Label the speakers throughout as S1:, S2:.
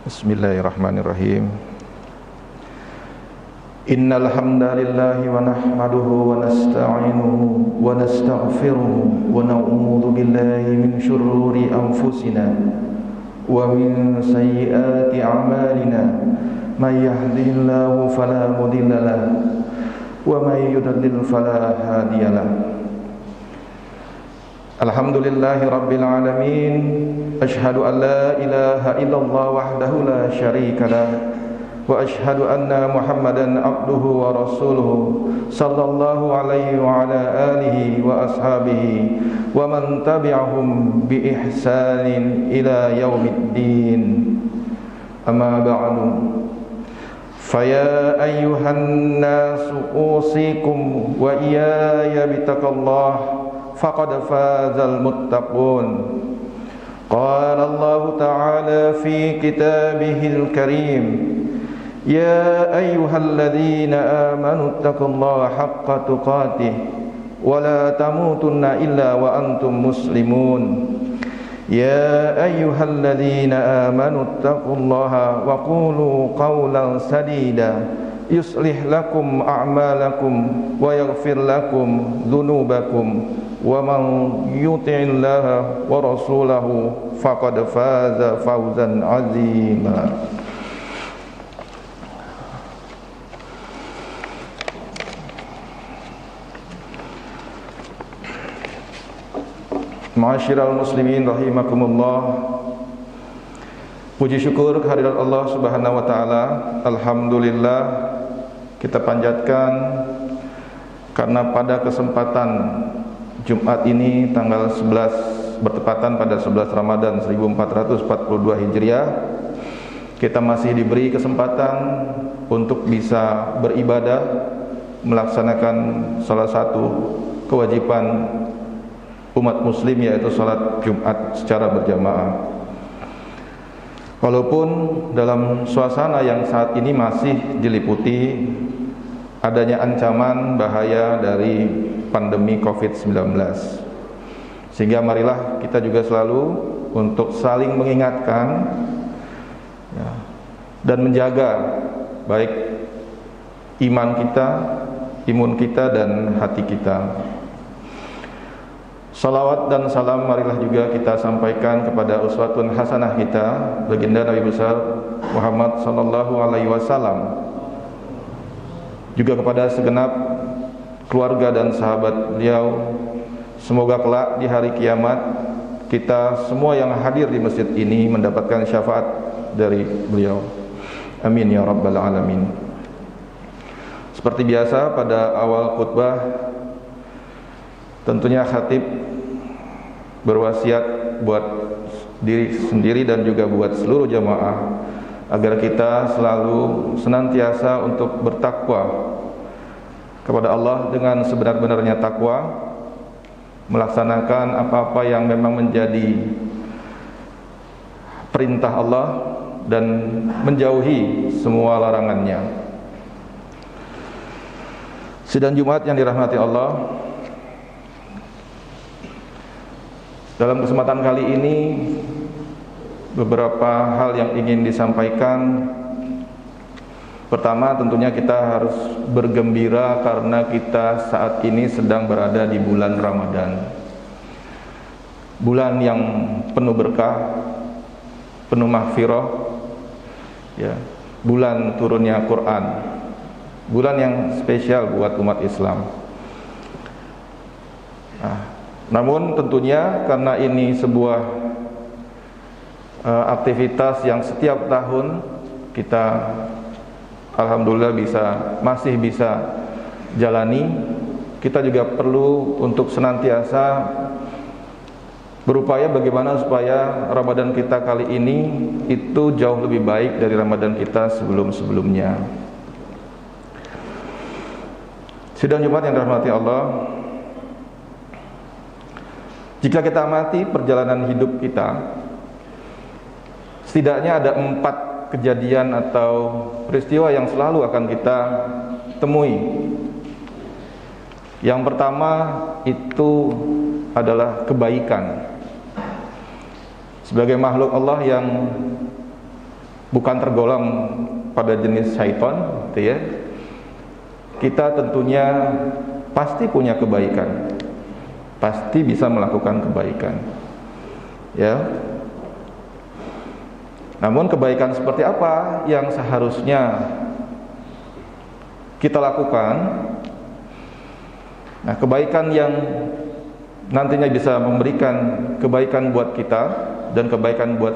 S1: Bismillahirrahmanirrahim. Innal hamdalillahi wa nahmaduhu wa nasta'inuhu wa nastaghfiruhu wa na'udzu billahi min shururi anfusina wa min sayyiati a'malina. May yahdihillahu fala mudilla lahu wa may yudlil fala hadiyalah. Alhamdulillahi rabbil alamin. Ashhadu an la ilaha illallah wahdahu la syarika lah wa ashhadu anna Muhammadan abduhu wa rasuluhu sallallahu alaihi wa ala alihi wa ashabihi wa man tabi'ahum bi ihsanin ila yaumiddin. Amma ba'du. Faya ayyuhan nasu usikum wa iyaya bitaqallah faqad fazal muttaqun. Qala Allah Ta'ala fi kitabihil karim, ya ayyuhalladzina amanu taqullaha haqqa tuqatih wa la tamutunna illa wa antum muslimun. Ya ayyuhalladzina amanu taqullaha wa qulu qawlan sadida yuslih lakum a'malakum wa yaghfir lakum dhunubakum wa man yuti'illaha wa rasulahu faqad faza fawzan 'azima. Ma'asyiral muslimin rahimakumullah. Puji syukur kehadirat Allah Subhanahu wa taala. Alhamdulillah kita panjatkan karena pada kesempatan Jumat ini tanggal 11 bertepatan pada 11 Ramadan 1442 Hijriah, kita masih diberi kesempatan untuk bisa beribadah, melaksanakan salah satu kewajiban umat muslim, yaitu salat Jumat secara berjamaah. Walaupun dalam suasana yang saat ini masih diliputi adanya ancaman bahaya dari pandemi COVID-19, sehingga marilah kita juga selalu untuk saling mengingatkan ya, dan menjaga baik iman kita, imun kita, dan hati kita. Salawat dan salam marilah juga kita sampaikan kepada uswatun hasanah kita, baginda Nabi besar Muhammad sallallahu alaihi wasallam, juga kepada segenap keluarga dan sahabat beliau. Semoga kelak di hari kiamat kita semua yang hadir di masjid ini mendapatkan syafaat dari beliau. Amin ya rabbal alamin. Seperti biasa pada awal khutbah, tentunya khatib berwasiat buat diri sendiri dan juga buat seluruh jamaah agar kita selalu senantiasa untuk bertakwa kepada Allah dengan sebenar-benarnya takwa, melaksanakan apa-apa yang memang menjadi perintah Allah dan menjauhi semua larangannya. Sidang Jumat yang dirahmati Allah, dalam kesempatan kali ini beberapa hal yang ingin disampaikan. Pertama, tentunya kita harus bergembira karena kita saat ini sedang berada di bulan Ramadan, bulan yang penuh berkah, penuh maghfirah, ya, bulan turunnya Quran, bulan yang spesial buat umat Islam. Namun tentunya karena ini sebuah aktivitas yang setiap tahun kita alhamdulillah masih bisa jalani, kita juga perlu untuk senantiasa berupaya bagaimana supaya Ramadan kita kali ini itu jauh lebih baik dari Ramadan kita sebelum-sebelumnya. Sidang Jumat yang dirahmati Allah, jika kita amati perjalanan hidup kita, setidaknya ada 4 kejadian atau peristiwa yang selalu akan kita temui. Yang pertama itu adalah kebaikan. Sebagai makhluk Allah yang bukan tergolong pada jenis syaitan, gitu ya, kita tentunya pasti punya kebaikan, pasti bisa melakukan kebaikan, ya. Namun kebaikan seperti apa yang seharusnya kita lakukan? Nah, kebaikan yang nantinya bisa memberikan kebaikan buat kita dan kebaikan buat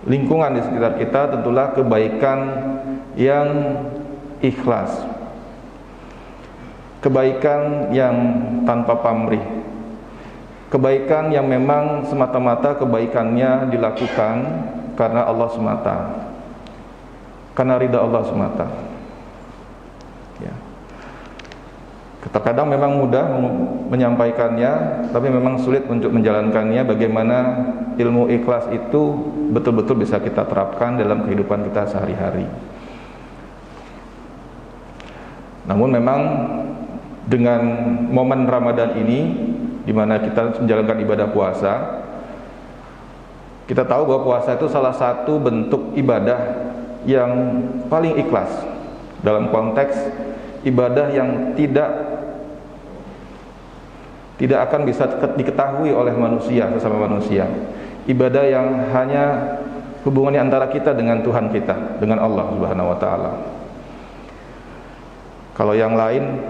S1: lingkungan di sekitar kita, tentulah kebaikan yang ikhlas, kebaikan yang tanpa pamrih, kebaikan yang memang semata-mata kebaikannya dilakukan karena Allah semata, karena ridha Allah semata, ya. Terkadang memang mudah menyampaikannya, tapi memang sulit untuk menjalankannya. Bagaimana ilmu ikhlas itu betul-betul bisa kita terapkan dalam kehidupan kita sehari-hari. Namun memang dengan momen Ramadan ini, di mana kita menjalankan ibadah puasa, kita tahu bahwa puasa itu salah satu bentuk ibadah yang paling ikhlas, dalam konteks ibadah yang tidak akan bisa diketahui oleh manusia, sesama manusia. Ibadah yang hanya hubungannya antara kita dengan Tuhan kita, dengan Allah Subhanahu wa taala. Kalau yang lain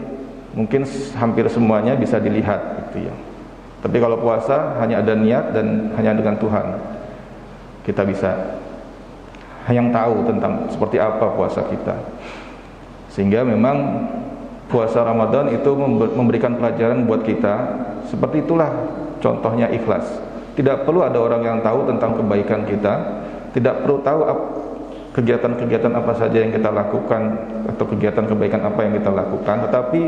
S1: mungkin hampir semuanya bisa dilihat, gitu ya. Tapi kalau puasa hanya ada niat dan hanya dengan Tuhan. Kita bisa yang tahu tentang seperti apa puasa kita. Sehingga memang puasa Ramadan itu memberikan pelajaran buat kita. Seperti itulah contohnya ikhlas. Tidak perlu ada orang yang tahu tentang kebaikan kita, tidak perlu tahu kegiatan-kegiatan apa saja yang kita lakukan atau kegiatan kebaikan apa yang kita lakukan, tetapi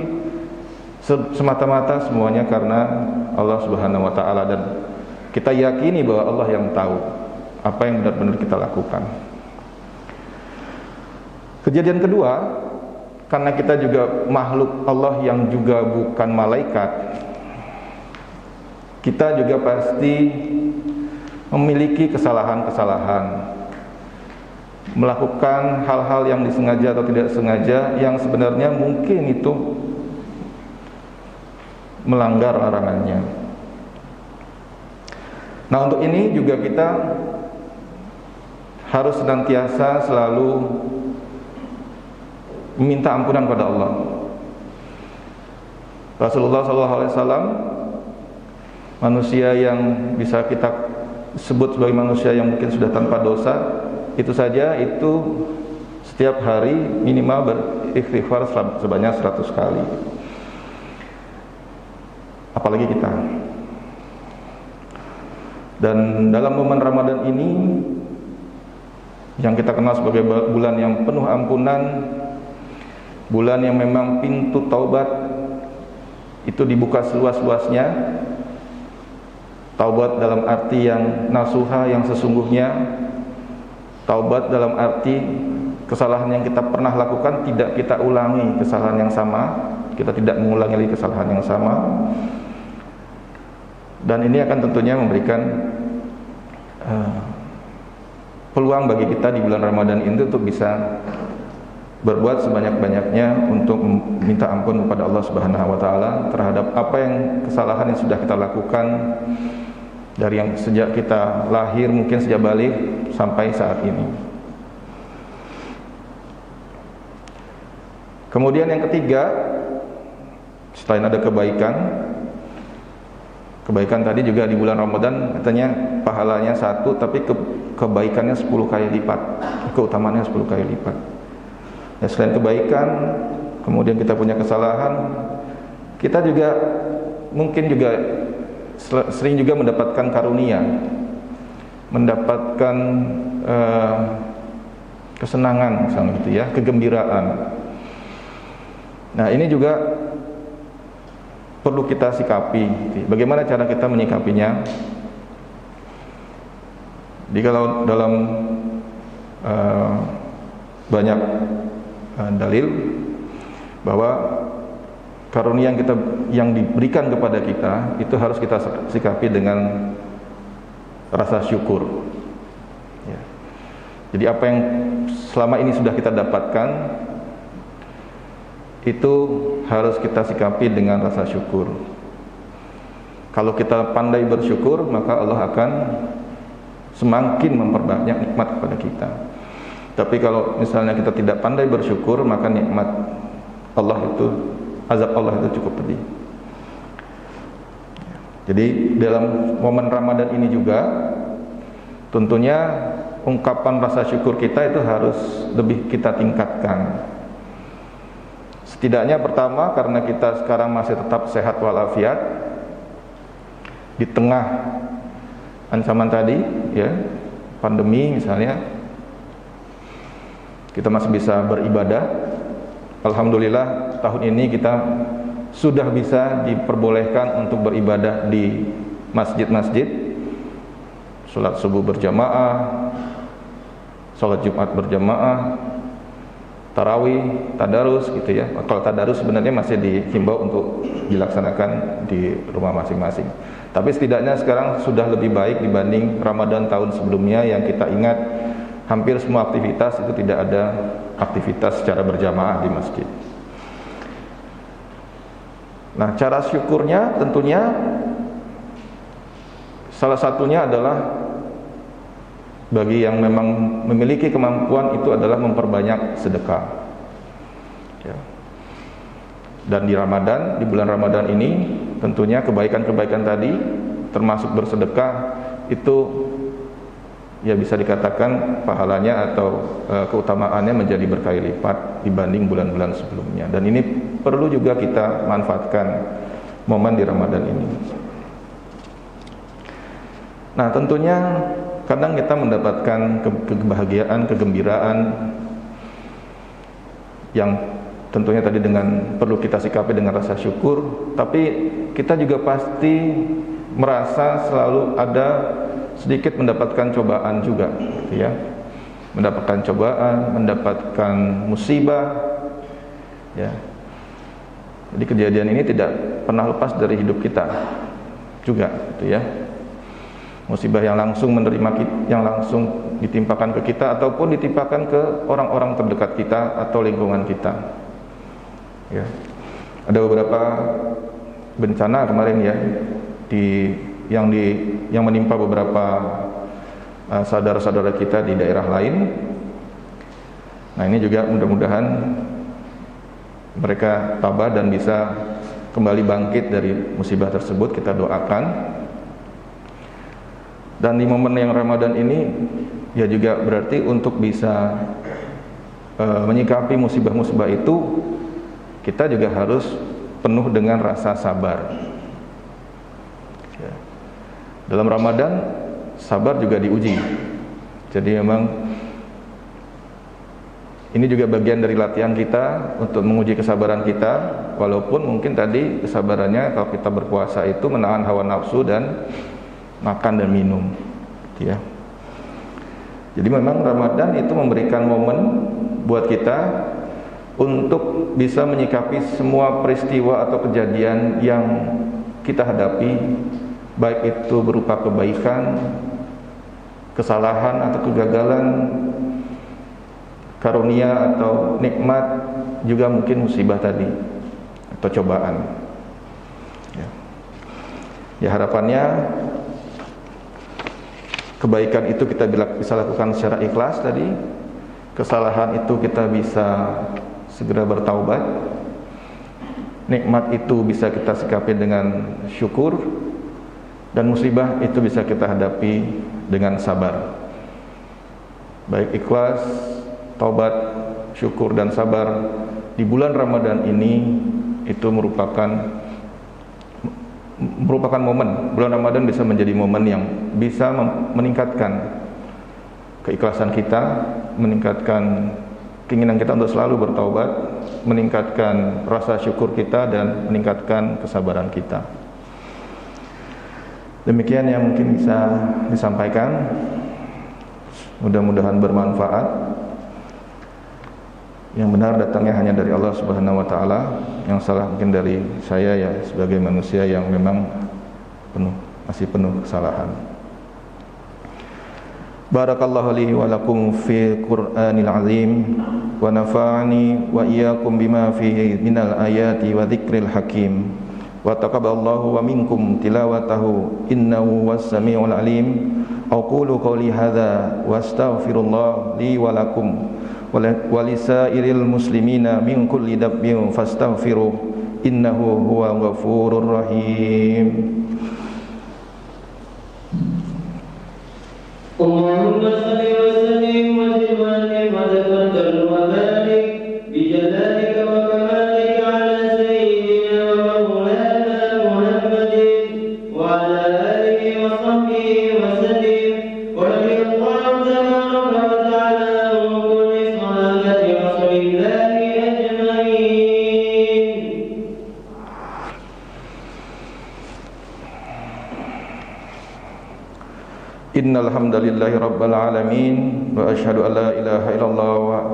S1: semata-mata semuanya karena Allah Subhanahu wa taala, dan kita yakini bahwa Allah yang tahu apa yang benar-benar kita lakukan. Kejadian kedua, karena kita juga makhluk Allah yang juga bukan malaikat, kita juga pasti memiliki kesalahan-kesalahan, melakukan hal-hal yang disengaja atau tidak sengaja yang sebenarnya mungkin itu melanggar larangannya. Nah, untuk ini juga kita harus senantiasa selalu meminta ampunan pada Allah. Rasulullah SAW, manusia yang bisa kita sebut sebagai manusia yang mungkin sudah tanpa dosa, itu saja itu setiap hari minimal beristighfar sebanyak 100 kali. Apalagi kita. Dan dalam momen Ramadan ini yang kita kenal sebagai bulan yang penuh ampunan, bulan yang memang pintu taubat itu dibuka seluas-luasnya. Taubat dalam arti yang nasuha, yang sesungguhnya. Taubat dalam arti kesalahan yang kita pernah lakukan tidak kita ulangi kesalahan yang sama, kita tidak mengulangi lagi kesalahan yang sama. Dan ini akan tentunya memberikan peluang bagi kita di bulan Ramadan ini untuk bisa berbuat sebanyak-banyaknya untuk minta ampun kepada Allah Subhanahu wa taala terhadap apa yang kesalahan yang sudah kita lakukan dari yang sejak kita lahir, mungkin sejak balik sampai saat ini. Kemudian yang ketiga, selain ada kebaikan tadi juga di bulan Ramadan katanya pahalanya 1, tapi kebaikannya 10 kali lipat, keutamaannya 10 kali lipat. Ya, selain kebaikan, kemudian kita punya kesalahan, kita juga mungkin juga sering juga mendapatkan karunia, mendapatkan kesenangan misalnya gitu ya, kegembiraan. Nah, ini juga perlu kita sikapi. Bagaimana cara kita menyikapinya? Jadi kalau dalam banyak dalil bahwa karunia yang diberikan kepada kita itu harus kita sikapi dengan rasa syukur. Ya. Jadi apa yang selama ini sudah kita dapatkan itu harus kita sikapi dengan rasa syukur. Kalau kita pandai bersyukur, maka Allah akan semakin memperbanyak nikmat kepada kita. Tapi kalau misalnya kita tidak pandai bersyukur, maka nikmat Allah itu, azab Allah itu cukup pedih. Jadi dalam momen Ramadan ini juga tentunya ungkapan rasa syukur kita itu harus lebih kita tingkatkan. Setidaknya pertama, karena kita sekarang masih tetap sehat walafiat di tengah ancaman tadi, ya, pandemi misalnya, kita masih bisa beribadah. Alhamdulillah tahun ini kita sudah bisa diperbolehkan untuk beribadah di masjid-masjid, sholat subuh berjamaah, sholat Jumat berjamaah, tarawih, tadarus gitu ya. Kalau tadarus sebenarnya masih dihimbau untuk dilaksanakan di rumah masing-masing. Tapi setidaknya sekarang sudah lebih baik dibanding Ramadan tahun sebelumnya yang kita ingat hampir semua aktivitas itu tidak ada aktivitas secara berjamaah di masjid. Nah, cara syukurnya tentunya salah satunya adalah bagi yang memang memiliki kemampuan itu adalah memperbanyak sedekah. Ya. Dan di Ramadan, di bulan Ramadan ini tentunya kebaikan-kebaikan tadi termasuk bersedekah itu ya bisa dikatakan pahalanya atau keutamaannya menjadi berkali lipat dibanding bulan-bulan sebelumnya. Dan ini perlu juga kita manfaatkan momen di Ramadan ini. Nah, tentunya kadang kita mendapatkan kebahagiaan, kegembiraan yang tentunya tadi dengan perlu kita sikapi dengan rasa syukur, tapi kita juga pasti merasa selalu ada sedikit mendapatkan cobaan juga, gitu ya. Mendapatkan cobaan, mendapatkan musibah, ya. Jadi kejadian ini tidak pernah lepas dari hidup kita juga, gitu ya. Musibah yang langsung menerima kita, yang langsung ditimpakan ke kita ataupun ditimpakan ke orang-orang terdekat kita atau lingkungan kita. Ya. Ada beberapa bencana kemarin ya yang menimpa beberapa saudara-saudara kita di daerah lain. Nah, ini juga mudah-mudahan mereka tabah dan bisa kembali bangkit dari musibah tersebut, kita doakan. Dan di momen yang Ramadan ini ya juga berarti untuk bisa menyikapi musibah-musibah itu kita juga harus penuh dengan rasa sabar. Ya. Dalam Ramadan sabar juga diuji. Jadi memang ini juga bagian dari latihan kita untuk menguji kesabaran kita, walaupun mungkin tadi kesabarannya kalau kita berpuasa itu menahan hawa nafsu dan makan dan minum, gitu ya. Jadi memang Ramadan itu memberikan momen buat kita untuk bisa menyikapi semua peristiwa atau kejadian yang kita hadapi, baik itu berupa kebaikan, kesalahan atau kegagalan, karunia atau nikmat, juga mungkin musibah tadi atau cobaan. Ya, harapannya kebaikan itu kita bisa lakukan secara ikhlas tadi, kesalahan itu kita bisa segera bertaubat, nikmat itu bisa kita sikapi dengan syukur, dan musibah itu bisa kita hadapi dengan sabar. Baik ikhlas, taubat, syukur dan sabar di bulan Ramadan ini itu merupakan momen. Bulan Ramadan bisa menjadi momen yang bisa meningkatkan keikhlasan kita, meningkatkan keinginan kita untuk selalu bertaubat, meningkatkan rasa syukur kita dan meningkatkan kesabaran kita. Demikian yang mungkin bisa disampaikan. Mudah-mudahan bermanfaat. Yang benar datangnya hanya dari Allah Subhanahu wa taala, yang salah mungkin dari saya ya sebagai manusia yang memang masih penuh kesalahan. Barakallahu li wa lakum fil Qur'anil azim wa nafa'ani wa iyyakum bima fihi minal ayati wa dzikril hakim wa taqabbalallahu wa minkum tilawatahu innahu was-sami'ul alim. Aqulu qawli hadza wa astaghfirullah li wa lakum wa lisairil muslimina min kulli dhanbin fastaghfiruh innahu huwal ghafurur rahim.
S2: Allahumma salli wa sallim wa zid wa nim wa tabaddal wa barik bi jalalika wa kamalika ala sayyidina wa maulana Muhammadin wa ala alihi wa sahbihi wa sallim wa radiyallahu tabaraka wa ta'ala an kulli sahabati rasulillahi ajma'in.
S1: Innal hamdalillahi rabbil alamin wa asyhadu an la ilaha illallah wa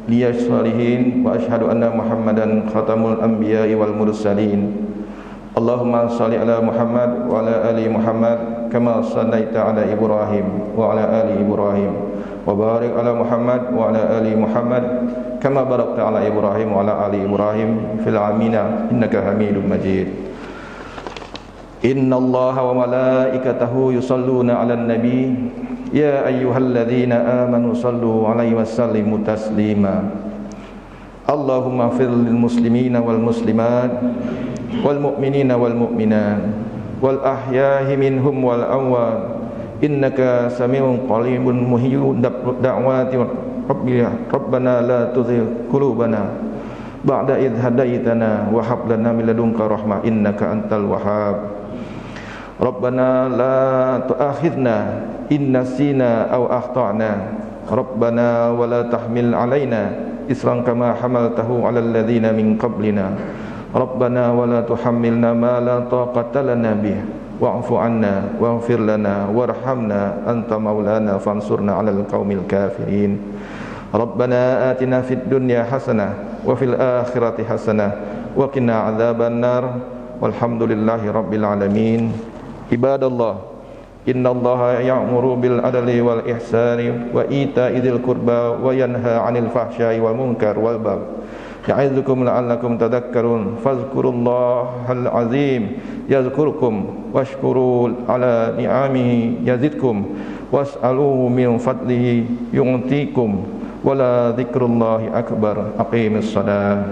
S1: liyas salihin wa asyhadu anna Muhammadan khatamul anbiya'i wal mursalin. Allahumma shalli ala Muhammad wa ala ali Muhammad kama shallaita ala Ibrahim wa ala ali Ibrahim wa barik ala Muhammad wa ala ali Muhammad kama barakta ala Ibrahim wa ala ali Ibrahim fil alamin innaka Hamidum Majid. Inna Allaha wa malaikatahu yusalluna 'alan nabi ya ayyuhalladzina amanu sallu 'alaihi wa sallimu taslima. Allahumma ighfir lil muslimina wal muslimat wal mu'minina wal mu'minat wal ahya'i minhum wal amwat innaka sami'un qaribun muhiyud da'wati rabbana la tuzigh qulubana ba'da idh hadaitana wa hab lana min ladunka rahmah innaka antal wahhab. Rabbana la tu'akhidna in nasina aw akhtana Rabbana wa la tahmil alaina isran kama hamaltahu ala alladhina min qablina Rabbana wa la tuhammilna ma la taqata lana bih wa'fu 'anna waghfir lana warhamna anta maulana fansurna 'alal qaumil kafirin. Rabbana atina fid dunya hasanah wa fil akhirati hasanah wa qina 'adzaban nar walhamdulillahi rabbil alamin. Ibadallah, innallaha ya'muru bil adli wal ihsani wa ita'i dzil qurba wa yanha 'anil fahsya'i wal munkar wal baghi ya'izukum la'allakum tadhakkarun fadhkurullahal azim yazkurkum washkuru ala ni'amihi yazidkum was'aluhu min fadlihi yu'tikum wala dzikrullahi akbar. Aqimis shalah.